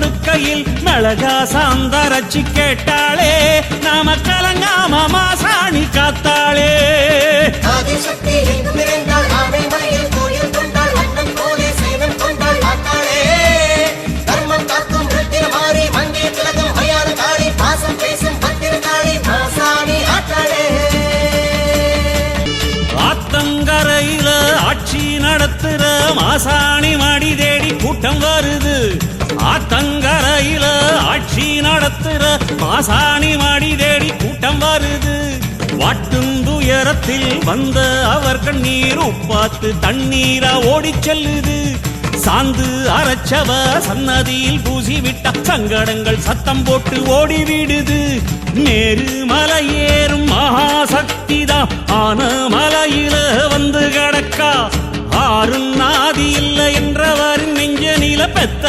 படுக்கையில் மிளகா சாந்தரச்சி கேட்டாளே, நாம கலங்காம மாசாணி காத்தாளே. ஆத்தங்கரையில ஆட்சி நடத்துற மாசாணி மடி தேடி கூட்டம் வருது. ஆத்தங்கரையில ஆட்சி நடத்துற மாசாணி மடி தேடி கூட்டம் வருது. வாட்டுந்துயரத்தில் வந்த அவர் கண்ணீர் உப்பாத்து தண்ணீரா ஓடி செல்லுது. சாந்து அரைச்சவ சன்னதியில் பூசி விட்ட சங்கடங்கள் சத்தம் போட்டு ஓடிவிடுது. மேரு மலை ஏறும் மகாசக்திதான் ஆன மலையில வந்து கிடக்கா. ஆறும் நாதி இல்லை என்றவர் நெஞ்ச நில பெத்த